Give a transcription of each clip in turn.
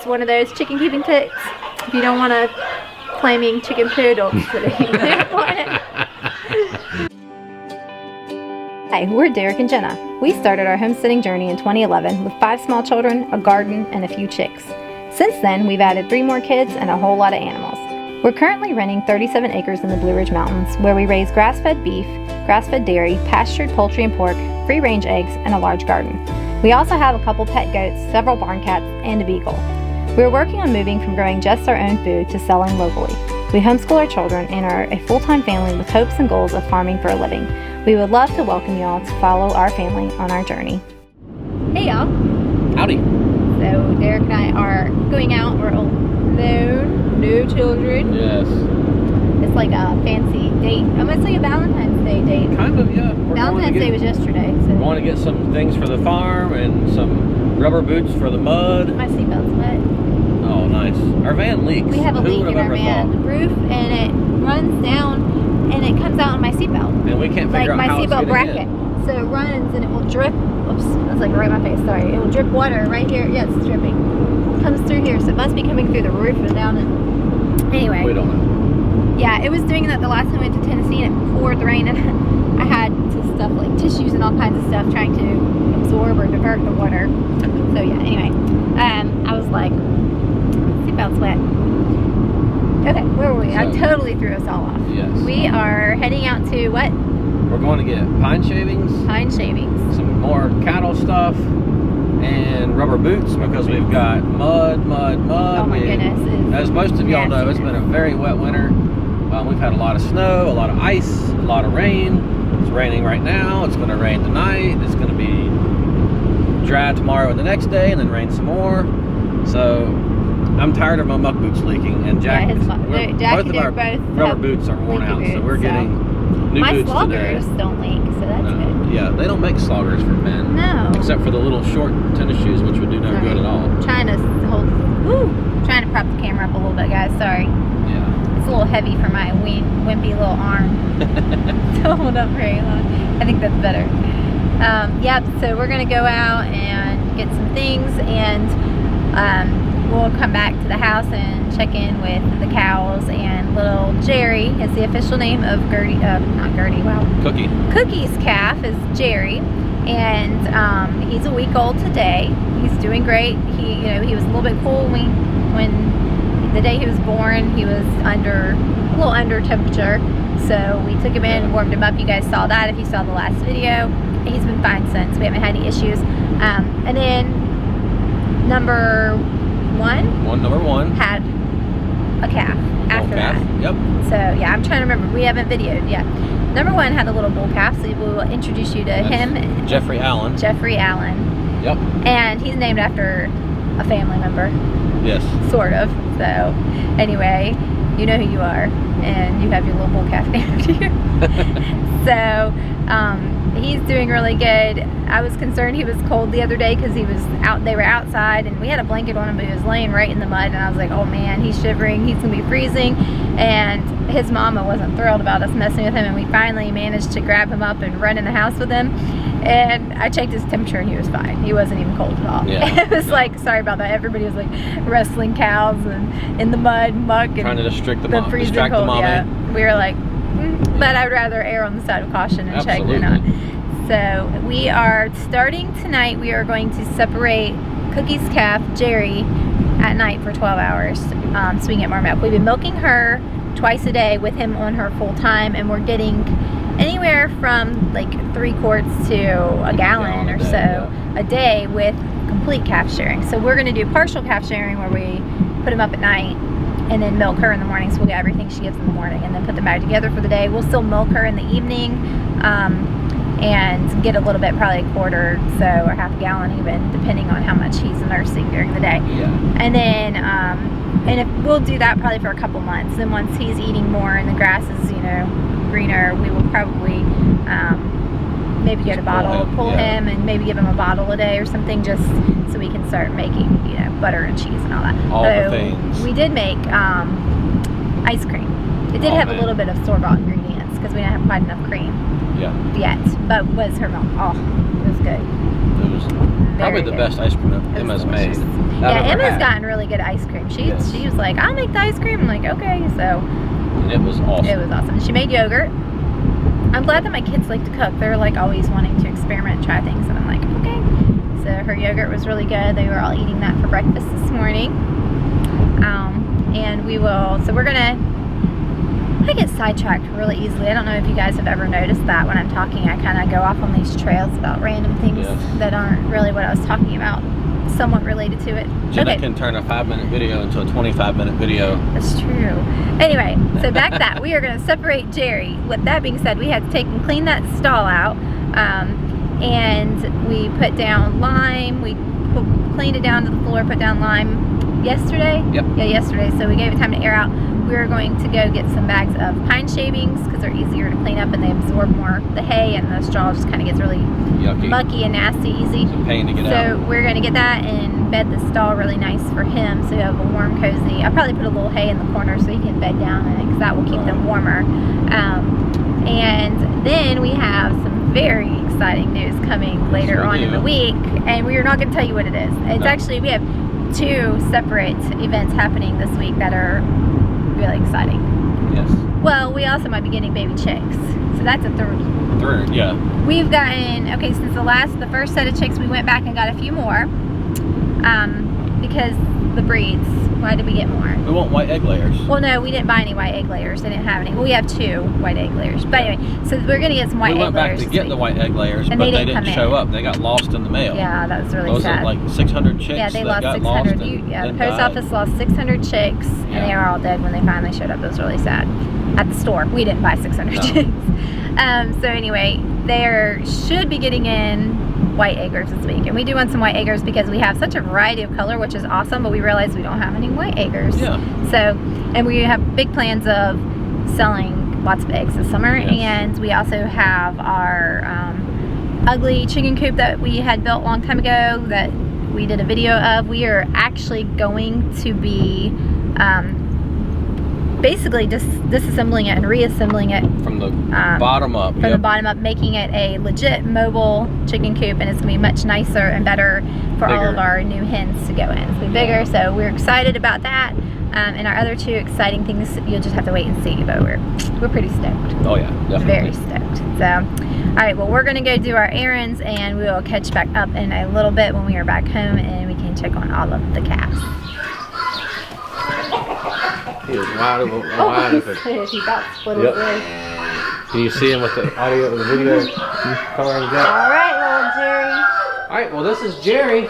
It's one of those chicken keeping tips. If you don't want a flaming chicken poodle today, you don't want it. Hi, we're Derek and Jenna. We started our homesteading journey in 2011 with 5 small children, a garden, and a few chicks. Since then, we've added 3 more kids and a whole lot of animals. We're currently renting 37 acres in the Blue Ridge Mountains, where we raise grass-fed beef, grass-fed dairy, pastured poultry and pork, free-range eggs, and a large garden. We also have a couple pet goats, several barn cats, and a beagle. We're working on moving from growing just our own food to selling locally. We homeschool our children and are a full-time family with hopes and goals of farming for a living. We would love to welcome y'all to follow our family on our journey. Hey y'all. Howdy. So Derek and I are going out. We're alone, no children. Yes. It's like a fancy date. Almost like a Valentine's Day date. Kind of, yeah. Valentine's Day was yesterday. So. We want to get some things for the farm and some rubber boots for the mud. My seatbelt's wet. Oh, nice. Our van leaks. We have a leak in our van. The roof, and it runs down, and it comes out on my seatbelt. And we can't figure out how it's my seatbelt bracket. in. So it runs, and it will drip. Oops, that's like right in my face. Sorry. It will drip water right here. Yeah, it's dripping. It comes through here, so it must be coming through the roof and down. And anyway. We don't know. Yeah, it was doing that the last time we went to Tennessee, and it poured the rain, and I had to stuff like tissues and all kinds of stuff trying to absorb or divert the water. So yeah. Anyway, I was like. Seatbelt's wet. Okay, where were we? I totally threw us all off. Yes. We are heading out to what? We're going to get pine shavings. Pine shavings. Some more cattle stuff. And rubber boots because we've got mud. Oh my goodness. As most of y'all know, it's been a very wet winter. We've had a lot of snow, a lot of ice, a lot of rain. It's raining right now. It's going to rain tonight. It's going to be dry tomorrow and the next day, and then rain some more. So I'm tired of my muck boots leaking, and Jack, both of our rubber boots are worn out, so we're getting new boots today. My sloggers don't leak, so that's good. Yeah, they don't make sloggers for men. No. Except for the little short tennis shoes, which would do no good at all. Trying to prop the camera up a little bit, guys. Sorry. Yeah. It's a little heavy for my wimpy little arm to hold up very long. I think that's better. Yep. So we're gonna go out and get some things, and we'll come back to the house and check in with the cows, and little Jerry is the official name of Cookie's calf is Jerry, and he's a week old today. He's doing great. He was a little bit cool when the day he was born. He was a little under temperature, so we took him in and warmed him up. You guys saw that if you saw the last video. He's been fine since. We haven't had any issues. And then number one had a calf after that. Yep. So yeah, I'm trying to remember. We haven't videoed yet. Number 1 had a little bull calf, so we will introduce you to him. Jeffrey Allen. Yep. And he's named after a family member. Yes. Sort of. So anyway, you know who you are, and you have your little bull calf named you. So he's doing really good. I was concerned he was cold the other day because they were outside, and we had a blanket on him, but he was laying right in the mud, and I was like, oh man, he's shivering, he's gonna be freezing. And his mama wasn't thrilled about us messing with him, and we finally managed to grab him up and run in the house with him, and I checked his temperature and he was fine. He wasn't even cold at all. Yeah. It was like, sorry about that, everybody was like wrestling cows and in the mud, muck, and trying to distract the cold. mommy. Yeah. We were like, but I would rather err on the side of caution and check or not. So we are starting tonight. We are going to separate Cookie's calf, Jerry, at night for 12 hours so we can get more milk. We've been milking her twice a day with him on her full time, and we're getting anywhere from like 3 quarts to a gallon or so a day with complete calf sharing. So we're going to do partial calf sharing where we put him up at night and then milk her in the morning, so we'll get everything she gives in the morning and then put them back together for the day. We'll still milk her in the evening and get a little bit, probably a quarter or half a gallon even, depending on how much he's nursing during the day. Yeah. And then and if we'll do that probably for a couple months. Then once he's eating more and the grass is greener, we will probably maybe get a bottle, pull him, and maybe give him a bottle a day or something, just so we can start making butter and cheese and all that. All the things. We did make ice cream. It did have a little bit of store-bought ingredients because we didn't have quite enough cream yet, but was her milk. Oh, it was good. It was was probably the best ice cream that Emma's made. Yeah, Emma's gotten really good at ice cream. She was like, I'll make the ice cream. I'm like, okay. So and it was awesome. It was awesome. She made yogurt. I'm glad that my kids like to cook. They're like always wanting to experiment and try things, and I'm like, okay. So her yogurt was really good. They were all eating that for breakfast this morning. And we're gonna, I get sidetracked really easily. I don't know if you guys have ever noticed that when I'm talking, I kind of go off on these trails about random things that aren't really what I was talking about, somewhat related to it. Jenna can turn a 5-minute video into a 25-minute video. That's true. Anyway, so back to that. We are going to separate Jerry. With that being said, we had to take and clean that stall out. And we put down lime. We cleaned it down to the floor, put down lime yesterday? Yep. Yeah, yesterday. So we gave it time to air out. We were going to go get some bags of pine shavings because they're easier to clean up and they absorb more the hay, and the straw just kind of gets really yucky, mucky and nasty easy. It's a pain to get out. So we're going to get that and bed the stall really nice for him so you have a warm, cozy. I'll probably put a little hay in the corner so he can bed down in it because that will keep them warmer. And then we have some very exciting news coming later on in the week, and we are not going to tell you what it is. It's actually, we have 2 separate events happening this week that are really exciting. Yes. Well, we also might be getting baby chicks, so that's a third. Yeah. We've gotten, okay, since the first set of chicks, we went back and got a few more, because the breeds. Why did we get more? We want white egg layers. Well, no, we didn't buy any white egg layers. They didn't have any. Well, we have 2 white egg layers. But anyway, so we're going to get some white egg layers. We went back to get the white egg layers, but they didn't show up. They got lost in the mail. Yeah, that was really sad. Was it like 600 chicks? Yeah, they lost 600. The post office lost 600 chicks, and they are all dead when they finally showed up. It was really sad. At the store. We didn't buy 600 chicks. So anyway, they should be getting in white eggers this week, and we do want some white eggers because we have such a variety of color, which is awesome, but we realize we don't have any white eggers. So, and we have big plans of selling lots of eggs this summer. And we also have our ugly chicken coop that we had built a long time ago that we did a video of. We are actually going to be basically just disassembling it and reassembling it from the bottom up. From the bottom up, making it a legit mobile chicken coop, and it's gonna be much nicer and better for all of our new hens to go in. It's gonna be bigger, so we're excited about that. And our other 2 exciting things, you'll just have to wait and see, but we're pretty stoked. Oh yeah, definitely. Very stoked. So, all right, well, we're gonna go do our errands, and we will catch back up in a little bit when we are back home, and we can check on all of the calves. He is wide open. He got split away. Can you see him with the audio of the video? Color of that? All right, little Jerry. All right, well, this is Jerry.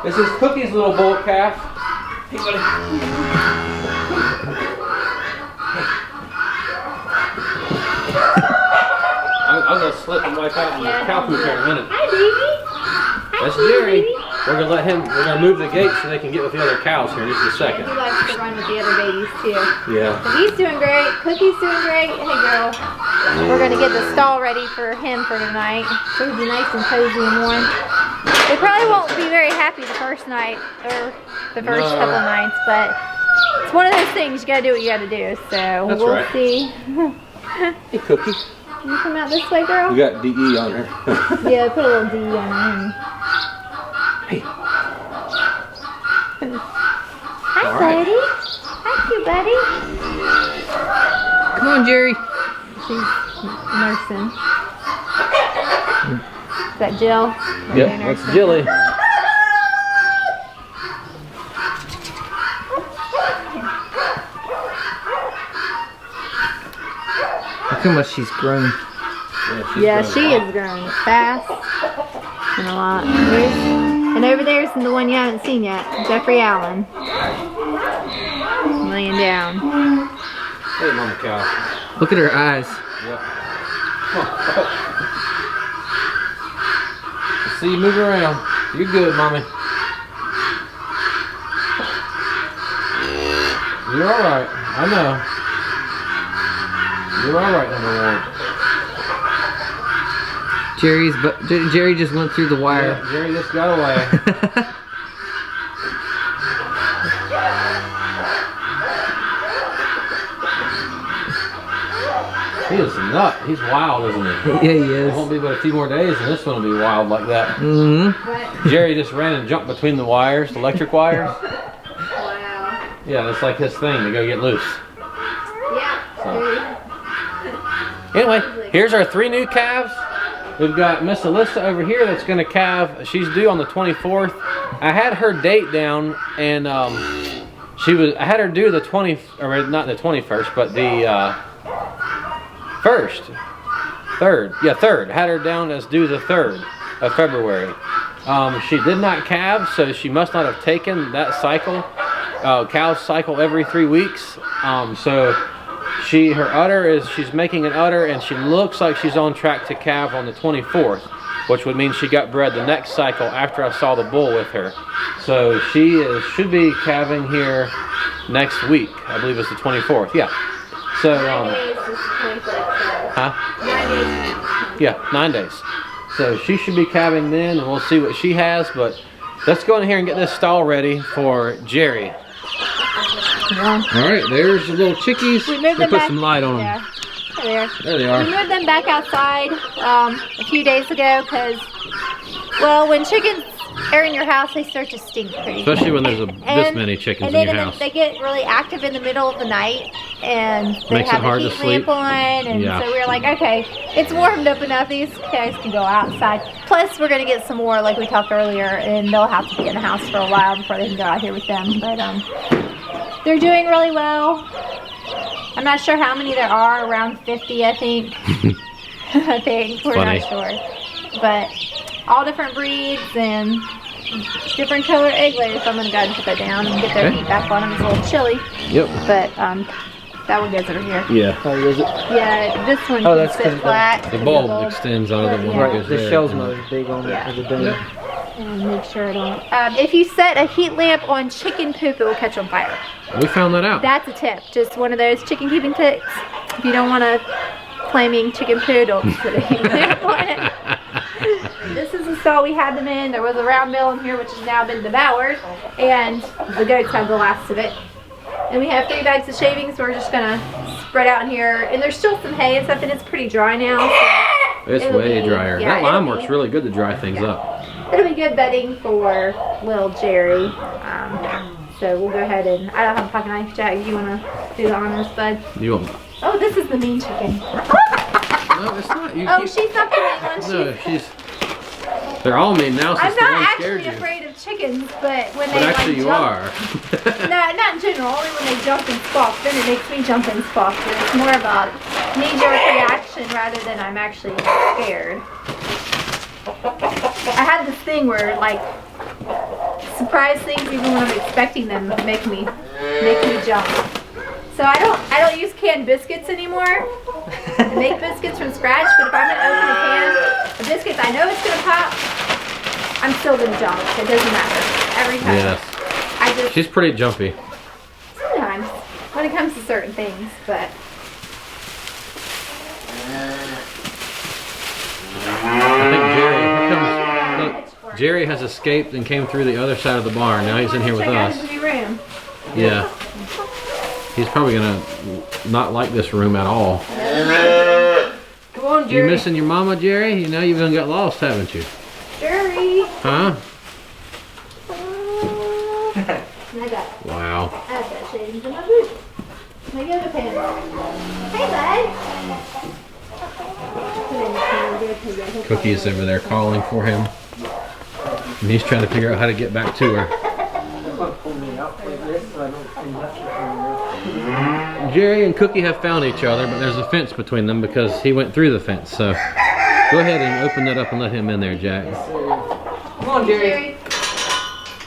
This is Cookie's little bull calf. Hey, buddy. I'm going to slip and wipe out in the cow food here in a minute. Hi, baby. That's Jerry. We're gonna let him. We're gonna move the gate so they can get with the other cows here in just a second. He likes to run with the other babies too. Yeah. So he's doing great. Cookie's doing great. Hey, girl. We're gonna get the stall ready for him for tonight. So it'll be nice and cozy and warm. They probably won't be very happy the first night or the first couple of nights, but it's one of those things. You gotta do what you gotta do. So we'll see. Hey, Cookie. Can you come out this way, girl? You got DE on her. Yeah, put a little DE on her. Hey. Hi, buddy. Hi, cute buddy. Come on, Jerry. She's nursing. Is that Jill? Yep, that's Jilly. Look how much she's grown. Yeah, she is growing fast and a lot. And over there's the one you haven't seen yet, Jeffrey Allen. Laying down. Hey, Mama Cow. Look at her eyes. Yep. Come on. See you move around. You're good, Mommy. You're alright. I know. You're alright, number 1. Jerry just went through the wire. Yeah, Jerry just got away. He is nut. He's wild, isn't he? Yeah, he It is. won't be but a few more days, and this one will be wild like that. Mm-hmm. Jerry just ran and jumped between the wires, the electric wires. Wow. Yeah, that's like his thing to go get loose. Yeah. Anyway, here's our 3 new calves. We've got Miss Alyssa over here that's going to calve. She's due on the 24th. I had her date down, and I had her due the 20, or not the 21st, but the 3rd. I had her down as due the 3rd of February. She did not calve, so she must not have taken that cycle, calf cycle every 3 weeks. So her udder is, she's making an udder, and she looks like she's on track to calve on the 24th, which would mean she got bred the next cycle after I saw the bull with her. So she should be calving here next week. I believe it's the 24th. Yeah. So 9 days is the 24th. huh? 9 days. Yeah, 9 days. So she should be calving then, and we'll see what she has. But let's go in here and get this stall ready for Jerry. Yeah. All right, there's the little chickies. We moved them put back. some light on them. Yeah. There. There they are. We moved them back outside a few days ago because, well, when chickens are in your house, they start to stink pretty. Especially when there's this many chickens and in then your house. They get really active in the middle of the night, and they Makes it have hard the to heat lamp sleep. on, and Yeah. so we were like, okay, it's warmed up enough. These guys can go outside. Plus, we're gonna get some more, like we talked earlier, and they'll have to be in the house for a while before they can go out here with them. But they're doing really well. I'm not sure how many there are, around 50, I think. I think, we're Funny. not sure. But all different breeds and different color egg layers. So I'm gonna go ahead and put that down and get their Okay. heat back on them. It's a little chilly, Yep. but that one goes over here. Yeah. Oh, is it? Yeah, this one Oh, can that's 'cause sit the- flat. The bulb extends out of the one that Right, goes the there. shell's not as big on it Yeah. as a dome. Yep. And make sure I don't. If you set a heat lamp on chicken poop, it will catch on fire. We found that out. That's a tip. Just one of those chicken keeping tips. If you don't want a flaming chicken poo, don't put a heat lamp on it. This is the stall we had them in. There was a round mill in here, which has now been devoured, and the goats have the last of it. And we have 3 bags of shavings. So we're just gonna spread out in here, and there's still some hay and stuff, and it's pretty dry now. So It's it'll way be- drier. yeah, That lime it'll works be- really good to dry things up. It'll be good bedding for little Jerry. So we'll go ahead and, I don't have a pocket knife, Jack. You want to do the honors, bud? You won't. Oh, this is the mean chicken. No, it's not. You Oh, keep- she's not the mean one. No, they're all mean now since I'm the not one scared actually you. afraid of chickens, but when But they actually like you jump, are. No, not in general. Only when they jump and squawk. Then it makes me jump and squawk. But it's more of a knee-jerk reaction rather than I'm actually scared. I have this thing where like surprise things, even when I'm expecting them, make me jump. So I don't use canned biscuits anymore. I make biscuits from scratch, but if I'm gonna open a can of biscuits, I know it's gonna pop. I'm still gonna jump. It doesn't matter every time. Yes. I just She's pretty jumpy. sometimes when it comes to certain things, but I think Jerry, here comes, look, Jerry has escaped and came through the other side of the barn. Now he's in here with check out us. his new room. Yeah. He's probably gonna not like this room at all. Come on, You Jerry. missing your mama, Jerry? You know you've done got lost, haven't you? Jerry. Huh? I got shavings in my boot. My yoga pants. Hey, bud. Cookie's over there calling for him. And he's trying to figure out how to get back to her. Jerry and Cookie have found each other, but there's a fence between them because he went through the fence. So go ahead and open that up and let him in there, Jack. Come on, Jerry.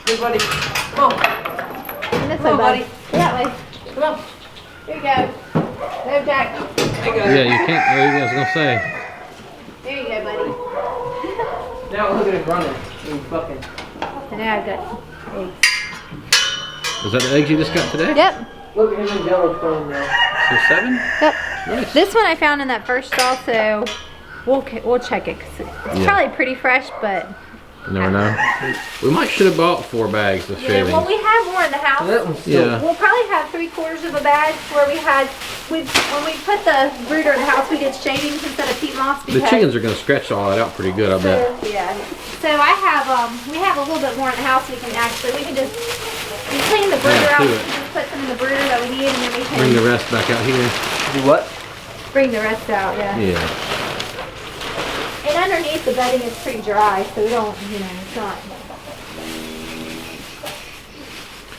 Good buddy. Come on. This Come on, buddy. That way. Come on. Here you go. There, Jack. There you go. Yeah, you can't. I was gonna say. There you go, buddy. Now look at him running. He's fucking. And now I've got eggs. Is that the eggs you just got today? Yep. Look at him in Yellowstone now. So 7? Yep. Nice. This one I found in that first stall, so we'll check it. 'Cause it's Yeah. probably pretty fresh, but You never know. We might should have bought 4 bags of shavings. Well, we have more in the house. That one's still, Yeah. We'll probably have 3/4 of a bag where we had, when we put the brooder in the house, we did shavings instead of peat moss. The chickens are going to stretch all that out pretty good, I bet. Yeah. So I have, we have a little bit more in the house we can just, we clean the brooder out, do we it. can just put some in the brooder that we need, and then we can Bring the rest back out here. do what? bring the rest out, yeah. Yeah. And underneath the bedding is pretty dry, so we don't, you know, it's not.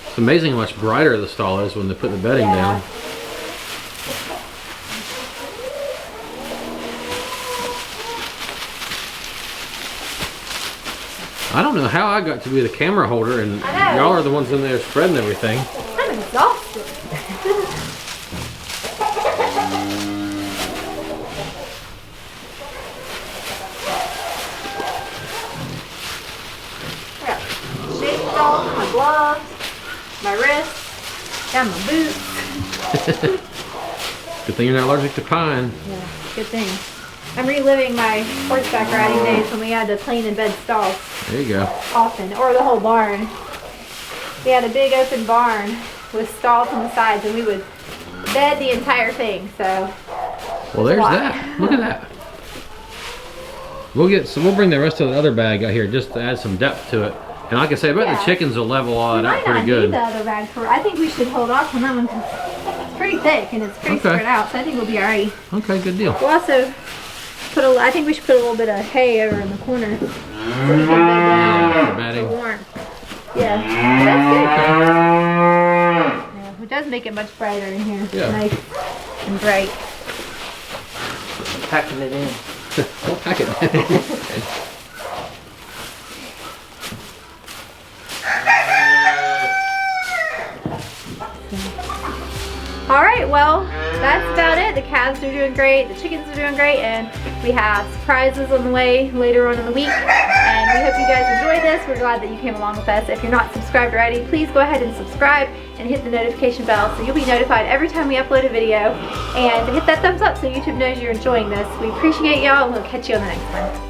It's amazing how much brighter the stall is when they put the bedding down. I don't know how I got to be the camera holder and I know. y'all are the ones in there spreading everything. I'm exhausted. Yeah. Shave salt, my gloves, my wrists, down my boots. Good thing you're not allergic to pine. Yeah, good thing. I'm reliving my horseback riding days when we had to clean and bed stalls There you go. often, or the whole barn. We had a big open barn with stalls on the sides, and we would bed the entire thing. So Well, there's Wow. that. Look at that. We'll bring the rest of the other bag out here just to add some depth to it. And like I say, I bet Yeah. the chickens will level all we that out might pretty not good. need the other bag for. I think we should hold off on that one because it's pretty thick and it's pretty Okay. spread out. So I think we'll be alright. Okay, good deal. We'll also put a. I think we should put a little bit of hay over in the corner. So we can bed down For for bedding. warmth. Yeah, that's good. Yeah, it does make it much brighter in here. Yeah. Nice and bright. Packing it in. We'll pack it. All right, well, that's about it. The calves are doing great, the chickens are doing great, and we have surprises on the way later on in the week. And we hope you guys enjoyed this. We're glad that you came along with us. If you're not subscribed already, please go ahead and subscribe and hit the notification bell so you'll be notified every time we upload a video. And hit that thumbs up so YouTube knows you're enjoying this. We appreciate y'all, and we'll catch you on the next one.